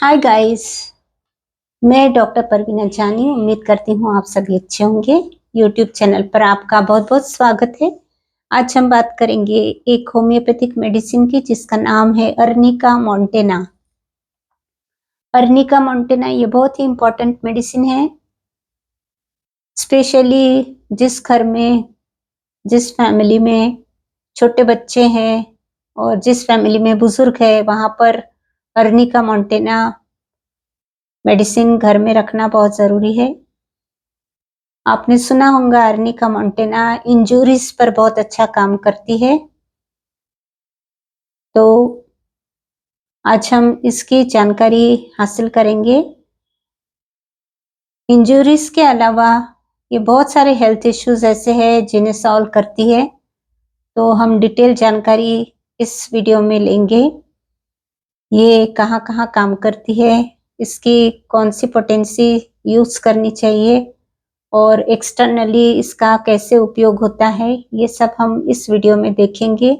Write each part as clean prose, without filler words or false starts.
Hi guys. मैं doctor Parveena जानी उम्मीद करती हूँ आप सभी अच्छे होंगे। यूट्यूब चैनल पर आपका बहुत बहुत स्वागत है। आज हम बात करेंगे एक होम्योपैथिक मेडिसिन की जिसका नाम है अर्निका मोंटेना। अर्निका मोंटेना ये बहुत ही इम्पोर्टेंट मेडिसिन है, स्पेशली जिस घर में जिस फैमिली में छोटे बच्चे हैं और जिस फैमिली में बुजुर्ग है वहाँ पर अर्निका मोंटेना मेडिसिन घर में रखना बहुत ज़रूरी है। आपने सुना होगा अर्निका मोंटेना इंजुरीज पर बहुत अच्छा काम करती है। तो आज हम इसकी जानकारी हासिल करेंगे। इंजुरीज के अलावा ये बहुत सारे हेल्थ इश्यूज ऐसे हैं जिन्हें सॉल्व करती है, तो हम डिटेल जानकारी इस वीडियो में लेंगे। ये कहाँ कहाँ काम करती है, इसकी कौन सी पोटेंसी यूज करनी चाहिए और एक्सटर्नली इसका कैसे उपयोग होता है, ये सब हम इस वीडियो में देखेंगे।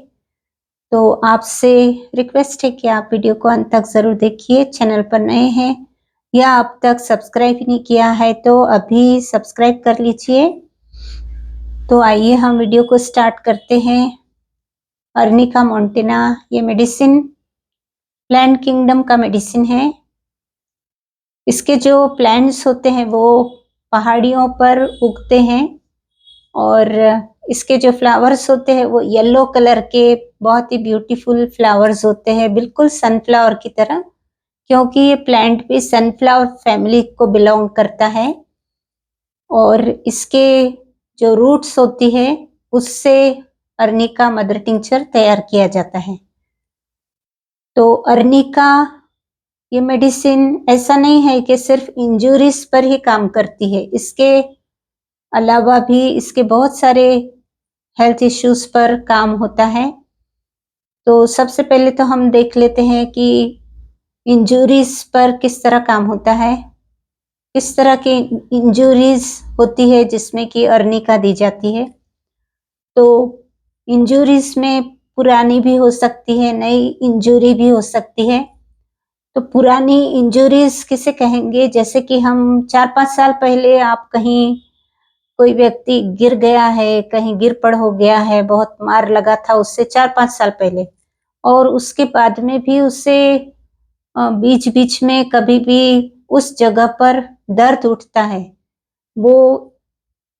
तो आपसे रिक्वेस्ट है कि आप वीडियो को अंत तक ज़रूर देखिए। चैनल पर नए हैं या अब तक सब्सक्राइब नहीं किया है तो अभी सब्सक्राइब कर लीजिए। तो आइए हम वीडियो को स्टार्ट करते हैं। अर्निका मोंटेना ये मेडिसिन प्लांट किंगडम का मेडिसिन है। इसके जो प्लांट्स होते हैं वो पहाड़ियों पर उगते हैं और इसके जो फ्लावर्स होते हैं वो येलो कलर के बहुत ही ब्यूटीफुल फ्लावर्स होते हैं, बिल्कुल सनफ्लावर की तरह, क्योंकि ये प्लांट भी सनफ्लावर फैमिली को बिलोंग करता है। और इसके जो रूट्स होती है उससे अर्निका मदर टिंचर तैयार किया जाता है। तो अर्निका ये मेडिसिन ऐसा नहीं है कि सिर्फ इंजुरीज पर ही काम करती है, इसके अलावा भी इसके बहुत सारे हेल्थ इश्यूज पर काम होता है। तो सबसे पहले तो हम देख लेते हैं कि इंजुरीज पर किस तरह काम होता है, किस तरह की इंजुरीज होती है जिसमें कि अर्निका दी जाती है। तो इंजुरीज में पुरानी भी हो सकती है, नई इंजुरी भी हो सकती है। तो पुरानी इंजुरीज किसे कहेंगे, जैसे कि हम 4-5 साल पहले आप कहीं कोई व्यक्ति गिर गया है, कहीं गिर पड़ हो गया है, बहुत मार लगा था उससे 4-5 साल पहले, और उसके बाद में भी उससे बीच बीच में कभी भी उस जगह पर दर्द उठता है, वो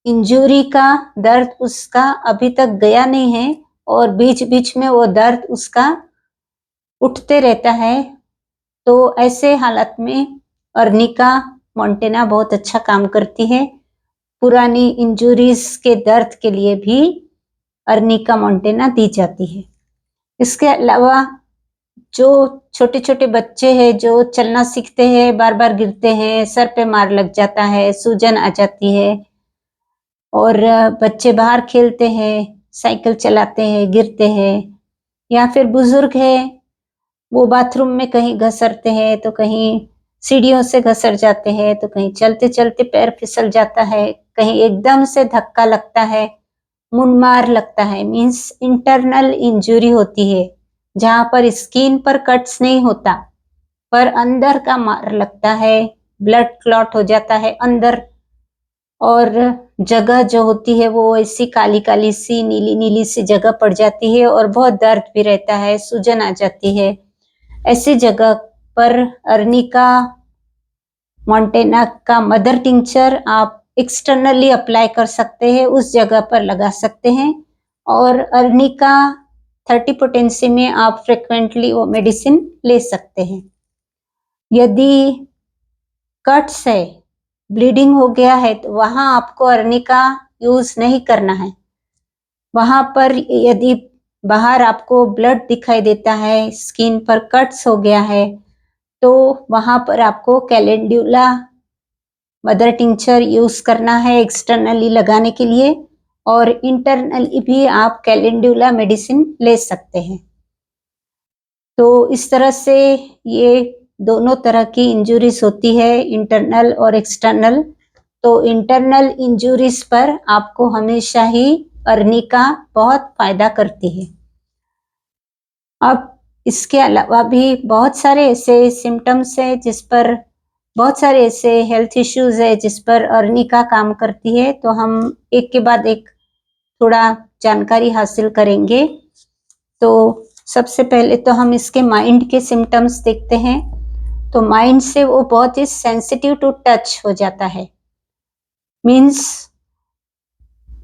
इंजुरी का दर्द उसका अभी तक गया नहीं है और बीच बीच में वो दर्द उसका उठते रहता है। तो ऐसे हालत में अर्निका मोंटेना बहुत अच्छा काम करती है। पुरानी इंजुरीज के दर्द के लिए भी अर्निका मोंटेना दी जाती है। इसके अलावा जो छोटे छोटे बच्चे हैं जो चलना सीखते हैं, बार बार गिरते हैं, सर पे मार लग जाता है, सूजन आ जाती है, और बच्चे बाहर खेलते हैं, साइकिल चलाते हैं, गिरते हैं, या फिर बुजुर्ग है वो बाथरूम में कहीं घसरते हैं तो कहीं सीढ़ियों से घसर जाते हैं, तो कहीं चलते चलते पैर फिसल जाता है, कहीं एकदम से धक्का लगता है, मुंडमार लगता है, मीन्स इंटरनल इंजुरी होती है जहां पर स्किन पर कट्स नहीं होता पर अंदर का मार लगता है, ब्लड क्लॉट हो जाता है अंदर, और जगह जो होती है वो ऐसी काली काली सी नीली नीली सी जगह पड़ जाती है और बहुत दर्द भी रहता है, सूजन आ जाती है। ऐसी जगह पर अर्निका मोंटेना का मदर टिंचर आप एक्सटर्नली अप्लाई कर सकते हैं, उस जगह पर लगा सकते हैं। और अर्निका 30 पोटेंसी में आप फ्रिक्वेंटली वो मेडिसिन ले सकते हैं। यदि कट्स है, ब्लीडिंग हो गया है, तो वहां आपको अर्निका यूज नहीं करना है। वहां पर यदि बाहर आपको ब्लड दिखाई देता है, स्किन पर कट्स हो गया है, तो वहां पर आपको कैलेंड्यूला मदर टिंचर यूज करना है एक्सटर्नली लगाने के लिए, और इंटरनली भी आप कैलेंड्यूला मेडिसिन ले सकते हैं। तो इस तरह से ये दोनों तरह की इंजुरीज होती है, इंटरनल और एक्सटर्नल। तो इंटरनल इंजुरीज पर आपको हमेशा ही अर्निका बहुत फायदा करती है। अब इसके अलावा भी बहुत सारे ऐसे सिम्टम्स है जिस पर, बहुत सारे ऐसे हेल्थ इश्यूज है जिस पर अर्निका काम करती है। तो हम एक के बाद एक थोड़ा जानकारी हासिल करेंगे। तो सबसे पहले तो हम इसके माइंड के सिम्टम्स देखते हैं। तो माइंड से वो बहुत ही सेंसिटिव टू टच हो जाता है। मीन्स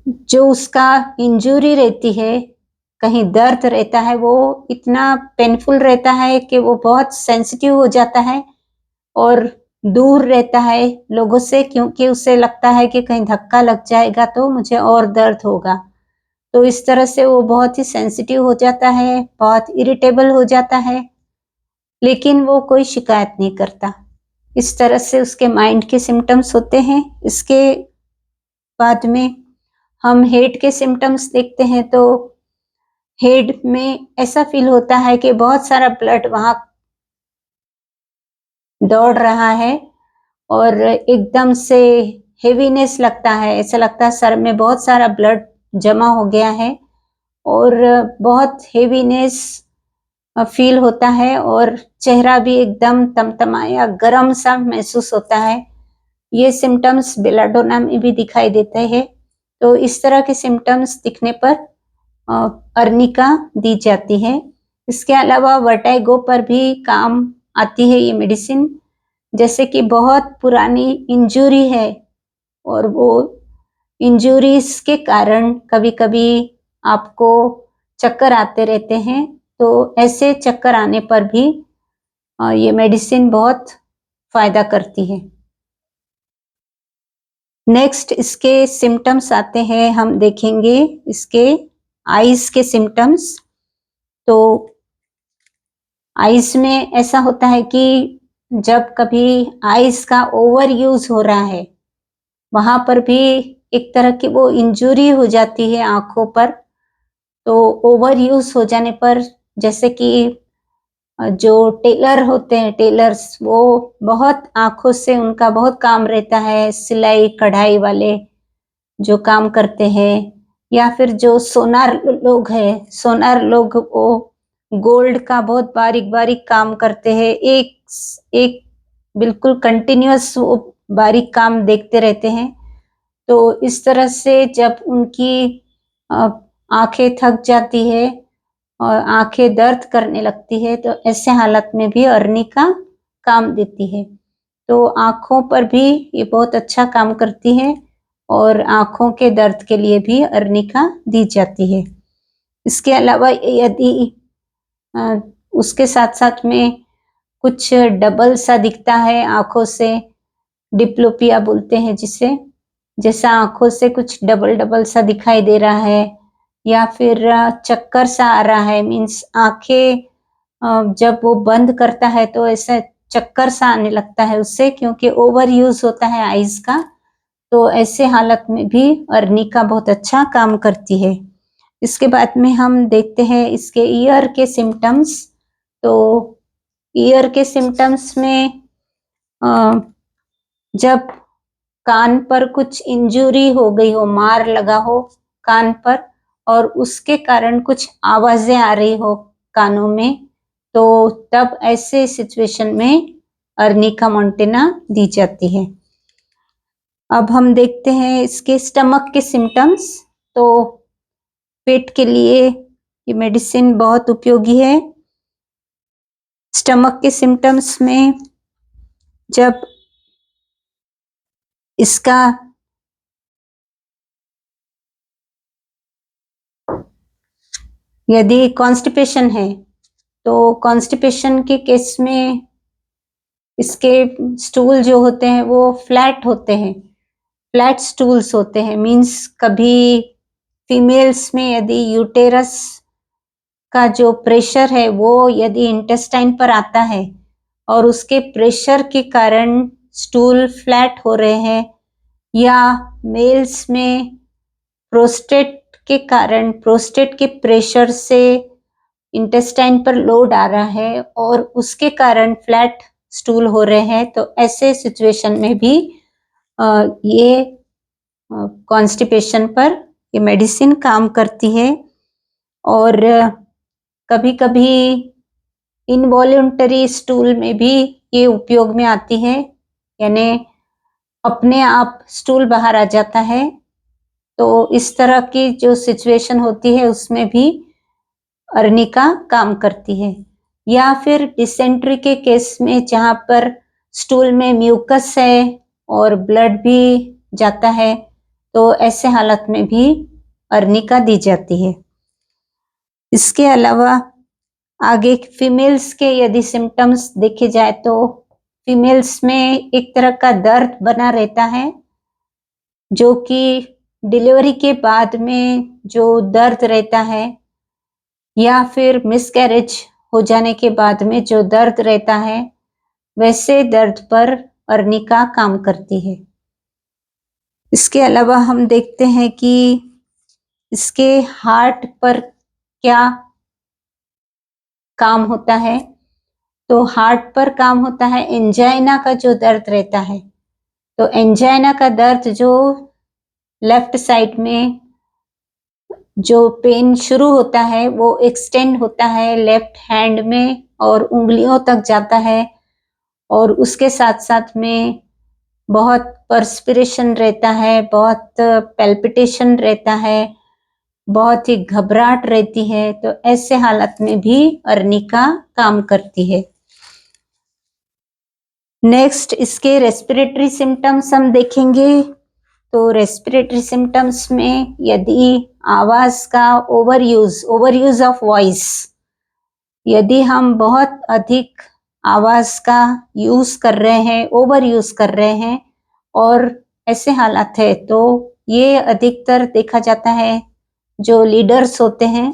जो उसका इंजरी रहती है, कहीं दर्द रहता है, वो इतना पेनफुल रहता है कि वो बहुत सेंसिटिव हो जाता है और दूर रहता है लोगों से, क्योंकि उसे लगता है कि कहीं धक्का लग जाएगा तो मुझे और दर्द होगा। तो इस तरह से वो बहुत ही सेंसिटिव हो जाता है, बहुत इरिटेबल हो जाता है, लेकिन वो कोई शिकायत नहीं करता। इस तरह से उसके माइंड के सिम्टम्स होते हैं। इसके बाद में हम हेड के सिम्टम्स देखते हैं। तो हेड में ऐसा फील होता है कि बहुत सारा ब्लड वहां दौड़ रहा है और एकदम से हेवीनेस लगता है, ऐसा लगता है सर में बहुत सारा ब्लड जमा हो गया है और बहुत हेवीनेस फील होता है और चेहरा भी एकदम तमतमाया गर्म सा महसूस होता है। ये सिम्टम्स बेलाडोना में भी दिखाई देते हैं। तो इस तरह के सिम्टम्स दिखने पर अर्निका दी जाती है। इसके अलावा वर्टाइगो पर भी काम आती है ये मेडिसिन। जैसे कि बहुत पुरानी इंजरी है और वो इंजुरीज के कारण कभी-कभी आपको चक्कर आते रहते हैं, तो ऐसे चक्कर आने पर भी ये मेडिसिन बहुत फायदा करती है। नेक्स्ट इसके सिम्टम्स आते हैं, हम देखेंगे इसके आईज के सिम्टम्स। तो आईज में ऐसा होता है कि जब कभी आईज का ओवर यूज हो रहा है, वहां पर भी एक तरह की वो इंजुरी हो जाती है आंखों पर। तो ओवर यूज हो जाने पर, जैसे कि जो टेलर होते हैं, टेलर्स, वो बहुत आंखों से उनका बहुत काम रहता है, सिलाई कढ़ाई वाले जो काम करते हैं, या फिर जो सोनार लोग हैं, सोनार लोग वो गोल्ड का बहुत बारीक बारीक काम करते हैं, एक एक बिल्कुल कंटिन्यूअस वो बारीक काम देखते रहते हैं। तो इस तरह से जब उनकी आंखें थक जाती है और आंखें दर्द करने लगती है, तो ऐसे हालत में भी अर्निका काम देती है। तो आंखों पर भी ये बहुत अच्छा काम करती है और आंखों के दर्द के लिए भी अर्निका दी जाती है। इसके अलावा यदि उसके साथ साथ में कुछ डबल सा दिखता है आंखों से, डिप्लोपिया बोलते हैं जिसे, जैसा आंखों से कुछ डबल डबल सा दिखाई दे रहा है, या फिर चक्कर सा आ रहा है, मीन्स आंखें जब वो बंद करता है तो ऐसा चक्कर सा आने लगता है उससे, क्योंकि ओवर यूज होता है आईज का। तो ऐसे हालत में भी अर्निका बहुत अच्छा काम करती है। इसके बाद में हम देखते हैं इसके ईयर के सिम्टम्स। तो ईयर के सिम्टम्स में जब कान पर कुछ इंजुरी हो गई हो, मार लगा हो कान पर, और उसके कारण कुछ आवाजें आ रही हो कानों में, तो तब ऐसे सिचुएशन में अर्निका मॉन्टेना दी जाती है। अब हम देखते हैं इसके स्टमक के सिम्टम्स। तो पेट के लिए ये मेडिसिन बहुत उपयोगी है। स्टमक के सिम्टम्स में जब इसका यदि कॉन्स्टिपेशन है, तो कॉन्स्टिपेशन के केस में इसके स्टूल जो होते हैं वो फ्लैट होते हैं, फ्लैट स्टूल्स होते हैं। मीन्स कभी फीमेल्स में यदि यूटेरस का जो प्रेशर है वो यदि इंटेस्टाइन पर आता है और उसके प्रेशर के कारण स्टूल फ्लैट हो रहे हैं, या मेल्स में प्रोस्टेट के कारण, प्रोस्टेट के प्रेशर से इंटेस्टाइन पर लोड आ रहा है और उसके कारण फ्लैट स्टूल हो रहे हैं, तो ऐसे सिचुएशन में भी ये कॉन्स्टिपेशन पर ये मेडिसिन काम करती है। और कभी कभी इनवॉल्यूंटरी स्टूल में भी ये उपयोग में आती है, यानी अपने आप स्टूल बाहर आ जाता है। तो इस तरह की जो सिचुएशन होती है उसमें भी अर्निका काम करती है। या फिर डिसेंट्री के केस में जहाँ पर स्टूल में म्यूकस है और ब्लड भी जाता है, तो ऐसे हालत में भी अर्निका दी जाती है। इसके अलावा आगे फीमेल्स के यदि सिम्टम्स देखे जाए तो फीमेल्स में एक तरह का दर्द बना रहता है, जो कि डिलीवरी के बाद में जो दर्द रहता है या फिर मिसकैरेज हो जाने के बाद में जो दर्द रहता है, वैसे दर्द पर अर्निका काम करती है। इसके अलावा हम देखते हैं कि इसके हार्ट पर क्या काम होता है। तो हार्ट पर काम होता है एंजाइना का जो दर्द रहता है। तो एंजाइना का दर्द जो लेफ्ट साइड में जो पेन शुरू होता है वो एक्सटेंड होता है लेफ्ट हैंड में और उंगलियों तक जाता है, और उसके साथ साथ में बहुत पर्सपिरेशन रहता है, बहुत पैल्पिटेशन रहता है, बहुत ही घबराहट रहती है। तो ऐसे हालत में भी अर्निका काम करती है। नेक्स्ट इसके रेस्पिरेटरी सिम्टम्स हम देखेंगे। तो रेस्पिरेटरी सिम्टम्स में यदि आवाज का ओवरयूज ऑफ वॉइस, यदि हम बहुत अधिक आवाज का यूज कर रहे हैं, ओवर यूज कर रहे हैं, और ऐसे हालात है तो ये अधिकतर देखा जाता है जो लीडर्स होते हैं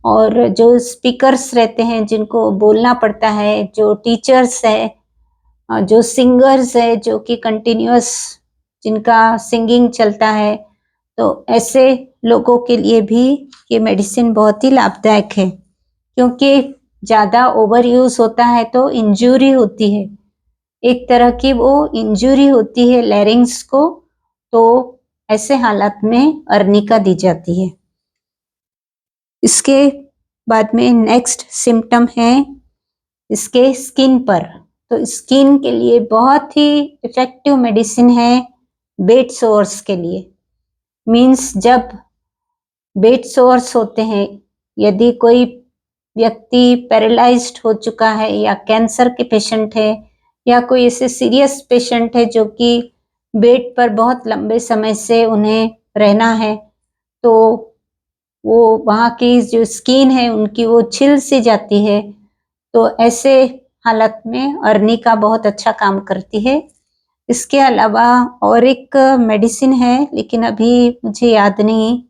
और जो स्पीकर्स रहते हैं जिनको बोलना पड़ता है, जो टीचर्स है, जो सिंगर्स है, जो कि कंटिन्यूअस जिनका सिंगिंग चलता है, तो ऐसे लोगों के लिए भी ये मेडिसिन बहुत ही लाभदायक है, क्योंकि ज़्यादा ओवर यूज होता है तो इंजरी होती है, एक तरह की वो इंजरी होती है लैरिंग्स को। तो ऐसे हालात में अर्निका दी जाती है। इसके बाद में नेक्स्ट सिम्टम है इसके स्किन पर। तो स्किन के लिए बहुत ही इफेक्टिव मेडिसिन है बेड सोर्स के लिए। मीन्स जब बेड सोर्स होते हैं, यदि कोई व्यक्ति पैरालाइज्ड हो चुका है या कैंसर के पेशेंट है या कोई ऐसे सीरियस पेशेंट है जो कि बेड पर बहुत लंबे समय से उन्हें रहना है, तो वो वहाँ की जो स्किन है उनकी वो छिल सी जाती है। तो ऐसे हालत में अर्निका बहुत अच्छा काम करती है। इसके अलावा और एक मेडिसिन है, लेकिन अभी मुझे याद नहीं,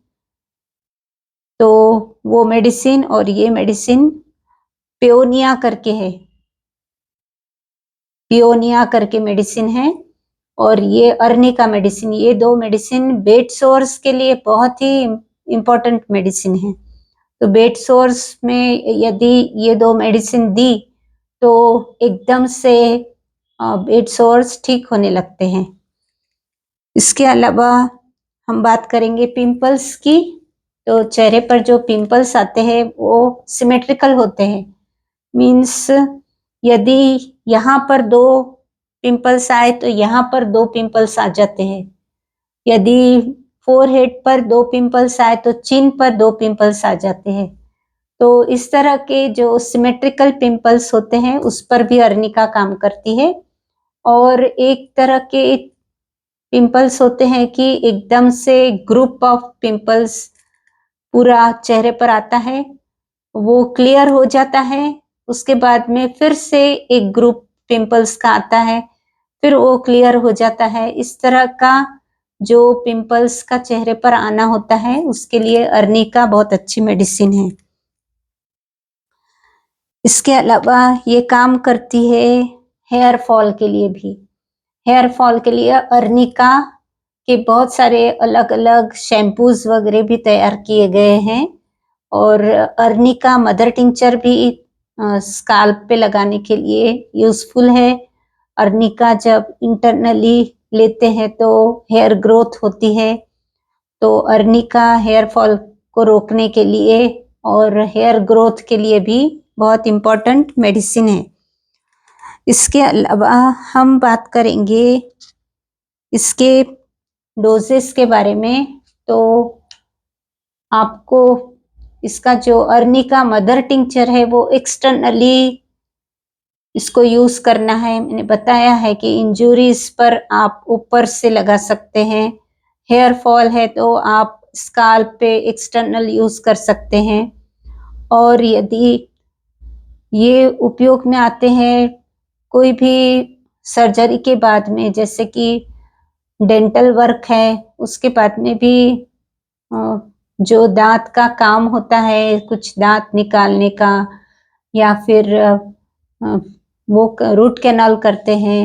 तो वो मेडिसिन और ये मेडिसिन पियोनिया करके है, पियोनिया करके मेडिसिन है, और ये अर्निका मेडिसिन, ये दो मेडिसिन बेड सोर्स के लिए बहुत ही इम्पोर्टेंट मेडिसिन है। तो बेड सोर्स में यदि ये दो मेडिसिन दी तो एकदम से बेड सोर्स ठीक होने लगते हैं। इसके अलावा हम बात करेंगे पिंपल्स की। तो चेहरे पर जो पिंपल्स आते हैं वो सिमेट्रिकल होते हैं। मीन्स यदि यहाँ पर दो पिंपल्स आए तो यहाँ पर दो पिंपल्स आ जाते हैं। यदि फोरहेड पर दो पिंपल्स आए तो चिन पर दो पिंपल्स आ जाते हैं। तो इस तरह के जो सिमेट्रिकल पिंपल्स होते हैं उस पर भी अर्निका काम करती है। और एक तरह के पिंपल्स होते हैं कि एकदम से ग्रुप ऑफ पिंपल्स पूरा चेहरे पर आता है, वो क्लियर हो जाता है, उसके बाद में फिर से एक ग्रुप पिंपल्स का आता है, फिर वो क्लियर हो जाता है। इस तरह का जो पिंपल्स का चेहरे पर आना होता है उसके लिए अर्निका बहुत अच्छी मेडिसिन है। इसके अलावा ये काम करती है हेयर फॉल के लिए भी। हेयर फॉल के लिए अर्निका के बहुत सारे अलग अलग शैम्पूज वगैरह भी तैयार किए गए हैं, और अर्निका मदर टिंचर भी स्काल्प पे लगाने के लिए यूजफुल है। अर्निका जब इंटरनली लेते हैं तो हेयर ग्रोथ होती है, तो अर्निका हेयर फॉल को रोकने के लिए और हेयर ग्रोथ के लिए भी बहुत इम्पोर्टेंट मेडिसिन है। इसके अलावा हम बात करेंगे इसके डोजेस के बारे में। तो आपको इसका जो अर्निका मदर टिंचर है वो एक्सटर्नली इसको यूज करना है। मैंने बताया है कि इंजुरीज पर आप ऊपर से लगा सकते हैं, हेयर फॉल है तो आप स्काल्प पे एक्सटर्नल यूज कर सकते हैं, और यदि ये उपयोग में आते हैं कोई भी सर्जरी के बाद में, जैसे कि डेंटल वर्क है उसके बाद में भी जो दांत का काम होता है, कुछ दांत निकालने का, या फिर वो रूट कैनाल करते हैं,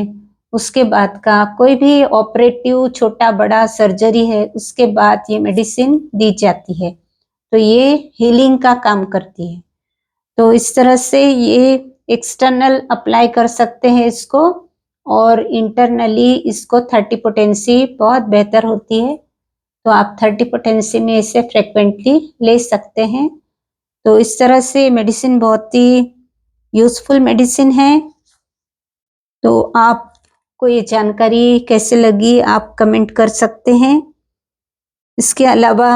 उसके बाद का कोई भी ऑपरेटिव छोटा बड़ा सर्जरी है उसके बाद ये मेडिसिन दी जाती है। तो ये हीलिंग का काम करती है। तो इस तरह से ये एक्सटर्नल अप्लाई कर सकते हैं इसको, और इंटरनली इसको 30 पोटेंसी बहुत बेहतर होती है। तो आप 30 पोटेंसी में इसे फ्रिक्वेंटली ले सकते हैं। तो इस तरह से मेडिसिन बहुत ही यूजफुल मेडिसिन है। तो आपको ये जानकारी कैसे लगी आप कमेंट कर सकते हैं। इसके अलावा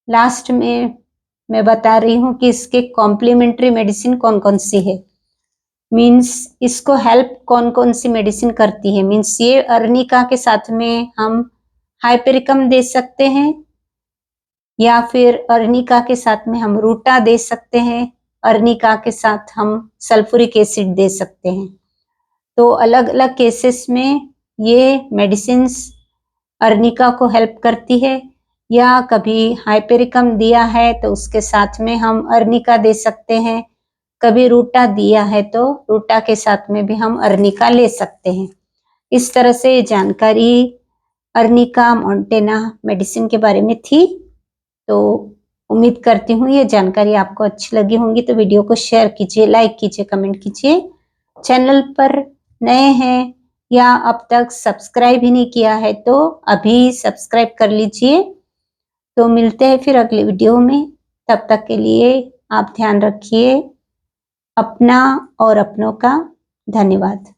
लास्ट में मैं बता रही हूँ कि इसके कॉम्प्लीमेंट्री मेडिसिन कौन कौन सी है। मीन्स इसको हेल्प कौन कौन सी मेडिसिन करती है। मीन्स ये अर्निका के साथ में हम हाइपेरिकम दे सकते हैं, या फिर अर्निका के साथ में हम रूटा दे सकते हैं, अर्निका के साथ हम सल्फ्यूरिक एसिड दे सकते हैं। तो अलग अलग केसेस में ये मेडिसिन्स अर्निका को हेल्प करती है, या कभी हाइपेरिकम दिया है तो उसके साथ में हम अर्निका दे सकते हैं, कभी रूटा दिया है तो रूटा के साथ में भी हम अर्निका ले सकते हैं। इस तरह से जानकारी अर्निका मॉन्टेना मेडिसिन के बारे में थी। तो उम्मीद करती हूँ ये जानकारी आपको अच्छी लगी होंगी। तो वीडियो को शेयर कीजिए, लाइक कीजिए, कमेंट कीजिए। चैनल पर नए हैं या अब तक सब्सक्राइब ही नहीं किया है तो अभी सब्सक्राइब कर लीजिए। तो मिलते हैं फिर अगले वीडियो में। तब तक के लिए आप ध्यान रखिए अपना और अपनों का। धन्यवाद।